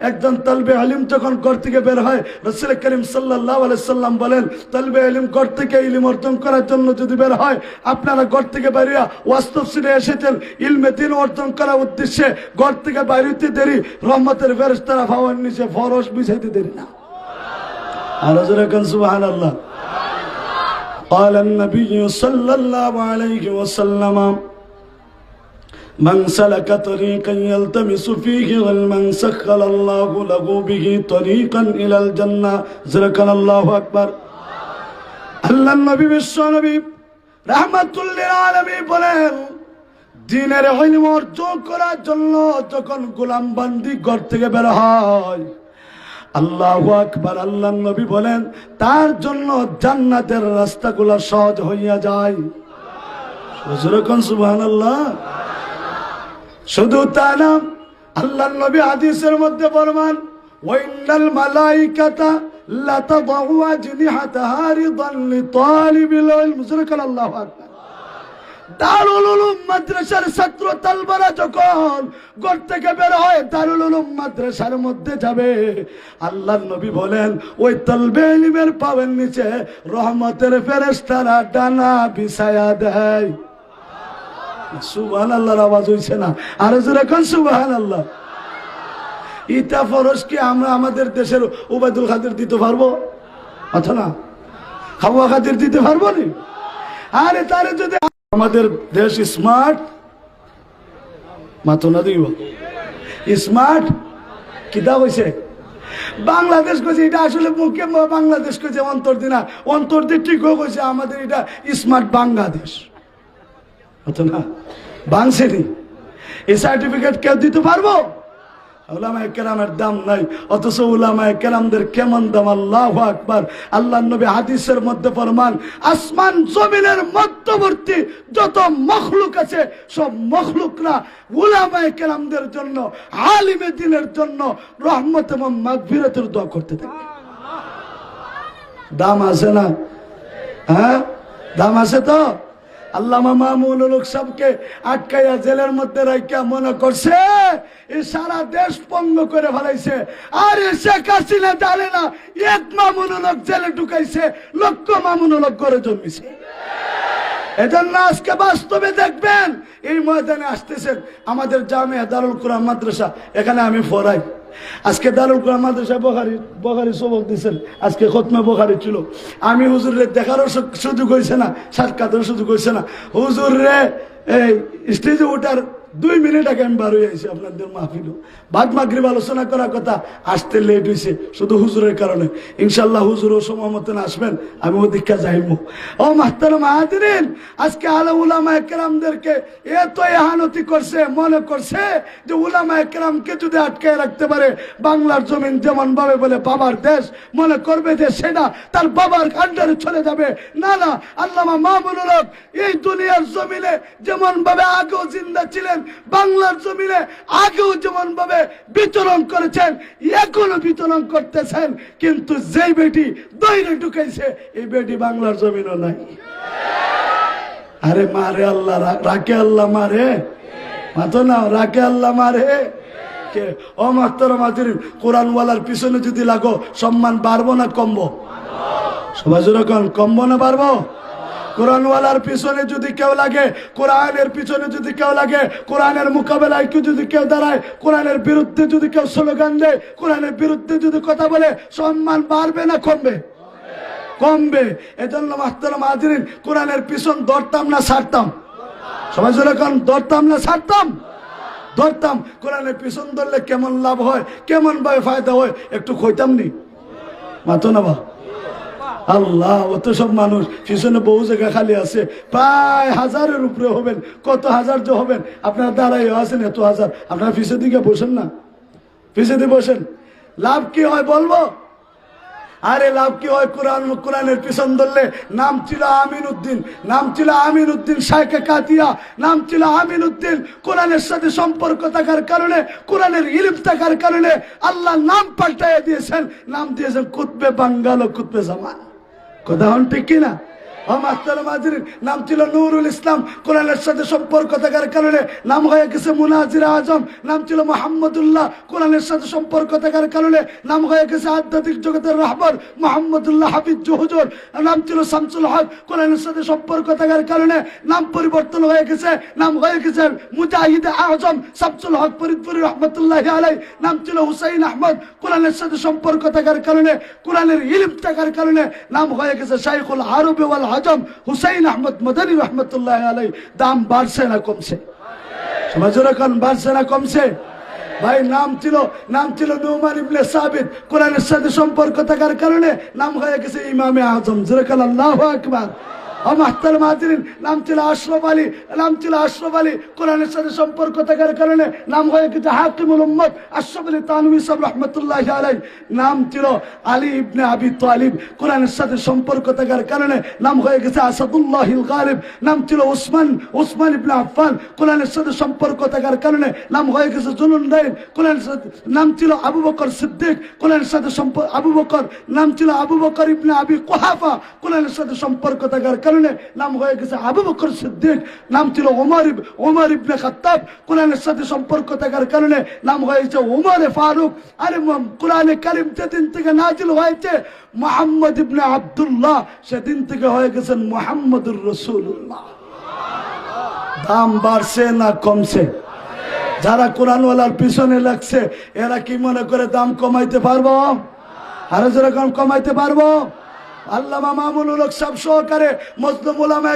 একজন তালবে ইলম যখন ঘর থেকে বের হয়, রাসূল করিম সাল্লাল্লাহু আলাইহি সাল্লাম বলেন, তালবে ইলম ঘর থেকে ইলম অর্জন করার জন্য যদি বের হয়, আপনারা ঘর থেকে বেরিয়ে ওয়াজ তাফসীরে এসেছেন ইলমে দ্বীন অর্জন করার উদ্দেশ্যে, ঘর থেকে বাইরে হতে দেরি রহমতের ফেরেশতারা পাওয়ার নিচে ফরশ বিছাইতে দেরি না। আর যারা কোন সুবহানাল্লাহ। قال النبي صلى الله عليه وسلم من سلك طريقا يلتمس فيه علما سهل الله له به طريقا الى الجنه ذكر الله اكبر। আল্লাহ নবী বিশ্ব নবী রাহমাতুল লিল আলামিন বলেন, দ্বীনের ইলম অর্জন করার জন্য যখন গোলাম বান্দি ঘর থেকে বের হয়, আল্লাহু আকবার, আল্লাহ নবী বলেন তার জন্য জান্নাতের রাস্তাগুলো সহজ হইয়া যায়। সুবহানাল্লাহ। শুধু তা না, আল্লাহ নবী হাদিসের মধ্যে ফরমান, ওয়াইনাল মালাইকাতা লা তাদউ আজনিহাতাহা রিদান লিতালিবিল ইলম। আল্লাহু আকবার। দারুল উলুম মাদ্রাসার ছাত্র তালবারা যখন ঘর থেকে বের হয় দারুল উলুম মাদ্রাসার মধ্যে যাবে, আল্লাহর নবী বলেন ওই তালবে ইলমের পায়ের নিচে রহমতের ফেরেশতারা ডানা বিছায়া দেয়। সুবহানাল্লাহর আওয়াজ হইছে না? আর জোরে কোন সুবহানাল্লাহ। ইটা ফরজ কি আমরা আমাদের দেশের উবাইদুল খাদির দিতে পারবো? অথবা খাওয়া খাদির দিতে পারবো না? আরে তারে যদি আমাদের দেশ স্মার্ট মাতো না দিব স্মার্ট কিতা হয়েছে বাংলাদেশ কইছে, এটা আসলে মুখে বাংলাদেশ কইছে, অন্তর দিনা অন্তর দিয়ে ঠিক হয়েছে আমাদের এটা স্মার্ট বাংলাদেশ। অথবা না বাংসেনি এই সার্টিফিকেট কেউ দিতে পারবো? উলামায়ে কেরামের দাম নাই, অথচ উলামায়ে কেরামদের কেমন দাম! আল্লাহু আকবার। আল্লাহর নবী হাদিসের মধ্যে ফরমান, আসমান জমিনের মধ্যবর্তী যত মখলুক আছে সব মখলুকরা উলামায়ে কেরামদের জন্য, আলিমে দ্বীনের জন্য রহমত এবং মাগফিরাতের দোয়া করতে থাকে। দাম আছে না? হ্যাঁ, দাম আছে তো। আল্লামা মামুনুল হক সাহেবকে আটকাইয়া জেলের মধ্যে রাখিয়া মনে করছে এই সারা দেশ পঙ্গ করে ফেলাইছে। আর শেখ হাসিনা জানে না এক মামুনুল হক জেলে ঢুকাইছে, লক্ষ মামুনুল হক করে জন্মিছে। এজন্য আজকে বাস্তবে দেখবেন এই ময়দানে আসতেছেন আমাদের জামিয়া দারুল কুরআন মাদ্রাসা, এখানে আমি পড়াই। আজকে দারুল কুরআন মাদ্রাসা বখারি সবক দিচ্ছেন, আজকে খতমে বখারি ছিল। আমি হুজুরে দেখারও সুযোগ হয়েছে না, সাক্ষাতের সুযোগ হয়েছে না। হুজুর রে এই স্টেজে ওঠার 2 মিনিট আগে আমি বার হয়ে আইছি আপনাদের মাহফিল। বাদ মাগরিব আলোচনা করার কথা, আসতে লেট হয়েছে শুধু হুজুরের কারণে। ইনশাল্লাহ হুজুরও সময় মতন আসবেন, আমি ওদিকটা যাইব। ও মাহতারাম হাজিরিন, আজকে আলে উলামায়ে কেরামদেরকে এত ইহানতি করছে, মনে করছে যে উলামায়ে কেরামকে যদি আটকায় রাখতে পারে বাংলার জমিন যেমন ভাবে বলে বাবার দেশ, মনে করবে যে সেটা তার বাবার আন্ডারে চলে যাবে। না না, আল্লামা মামুনুল হক এই দুনিয়ার জমিনে যেমন ভাবে আগেও জিন্দা ছিলেন, বাংলার জমিনে আগেও যেমন ভাবে বিচরণ করেছেন, এখনো বিচরণ করতেছেন, কিন্তু যেই বেটি দইরে ঢুকাইছে এই বেটি বাংলার জমিনও নাই। আরে মারে আল্লাহ, রাখে আল্লাহ মারে, মাতো না রাখে আল্লাহ মারে কে? ও মাহতারাম হাজিরিন, কোরআনওয়ালার পিছনে যদি লাগো সম্মান বাড়বো না কমবো? সবাই যেরকম কমবো না বাড়বো? কোরআনওয়ালার পিছনে যদি কেউ লাগে, কোরআনের পিছনে যদি কেউ লাগে, কোরআনের মোকাবেলায় কেউ যদি কেউ দাঁড়ায়, কোরআনের বিরুদ্ধে যদি কেউ স্লোগান দেয়, কোরআনের বিরুদ্ধে যদি কথা বলে, সম্মান বাড়বে না কমবে? কমবে। এজন্য মাহতারাম হাজিরিন, কোরআনের পিছন ধরতাম না ছাড়তাম? সবাই যেরকম ধরতাম না ছাড়তাম? ধরতাম। কোরআনের পিছন ধরলে কেমন লাভ হয়, কেমন ভাবে ফায়দা হয় একটু কইতাম নি? মাতো না বা আল্লাহ, অত সব মানুষ পিছনে বহু জায়গা খালি আছে, প্রায় 1000-এর উপরে হবেন। কত হাজার যে হবেন, আপনারা দাঁড়াই আছেন এত হাজার, আপনারা পিছের দিকে বসেন না, পিছিয়ে দিয়ে বসেন। লাভ কি হয় বলবো? আরে লাভ কি হয়? কোরআনের পিছন ধরলে নাম ছিল আমিন উদ্দিন, নাম ছিল আমিন উদ্দিন শাইখে কাতিয়া, নাম ছিল আমিন উদ্দিন। কোরআনের সাথে সম্পর্ক থাকার কারণে, কোরআনের ইলম থাকার কারণে আল্লাহ নাম পাল্টাইয়া দিয়েছেন, নাম দিয়েছেন কুতবে বাঙ্গাল ও কুতবে জামান। কথা হন ঠিক কিনা? নাম ছিল নুরুল ইসলাম, কোরআনের সাথে সম্পর্ক থাকার কারণে নাম হয়ে গেছে মুনাজির আজম। নাম ছিল মোহাম্মদুল্লাহ, কোরআনের সাথে সম্পর্ক থাকার কারণে নাম হয়ে গেছে আধ্যাত্মিক জগতের রাহবর মোহাম্মদুল্লাহ হাফিজ হুজুর। নাম ছিল শামসুল হক, কোরআনের সাথে সম্পর্ক থাকার কারণে নাম পরিবর্তন হয়ে গেছে, নাম হয়ে গেছে মুজাহিদ আজম শামসুল হক ফরিদপুরি রহমতুল্লাহ আলাই। নাম ছিল হুসাইন আহমদ, কোরআনের সাথে সম্পর্ক থাকার কারণে, কোরআনের ইলম থাকার কারণে নাম হয়ে গেছে শাইখুল আরবি ওয়াল আজম হুসাইন আহমদ মদনী রহমতুল্লাহ আলাই। দাম বাড়ছে না কমছে? সমাজ এখন বাড়ছে না কমছে? ভাই নাম ছিল নুমান ইবনে সাবিত, কোরআনের সাথে সম্পর্ক থাকার কারণে নাম হয়ে গেছে ইমামে আজম। যেরকম আল্লাহু আকবার। নাম ছিল আশরাফ আলী, কোরআনের সাথে সম্পর্ক থাকার কারণে নাম হয়ে গেছে হাকিমুল উম্মত আশরাফ আলী তানভী সাহেব রাহমাতুল্লাহ আলাইহি। নাম ছিল আলী ইবনে আবি তালিব, কোরআনের সাথে সম্পর্ক থাকার কারণে নাম হয়ে গেছে আসাদুল্লাহিল গালিব। নাম ছিল উসমান ইবনে আফফান, কোরআনের সাথে সম্পর্ক থাকার কারণে নাম হয়ে গেছে জুলুনদাইন। কোরআনের সাথে নাম ছিল আবু বকর সিদ্দিক, কোরআনের সাথে নাম ছিল আবু বকর ইবনে আবি কুহাফা, কোরআনের সাথে সম্পর্ক থাকার কারণে নাম হয়ে গেছে আবু বকর সিদ্দিক। নাম ছিল ওমর ইবনে খাত্তাব, কোরআনের সাথে সম্পর্ক থাকার কারণে নাম হয়েছে ওমর ফারুক। আরে কোরআনে কারিম যেদিন থেকে নাজিল হয়েছে মুহাম্মদ ইবনে আব্দুল্লাহ, সেদিন থেকে হয়ে গেছেন মুহাম্মদুর রাসূলুল্লাহ। দাম বাড়ছে না কমছে? যারা কোরআনওয়ালার পিছনে লাগছে এরা কি মনে করে দাম কমাইতে পারবো? আরো যেরকম কমাইতে পারবো? আল্লামা মামুনুল হক সাহেব সহকারে মজলুম উলামা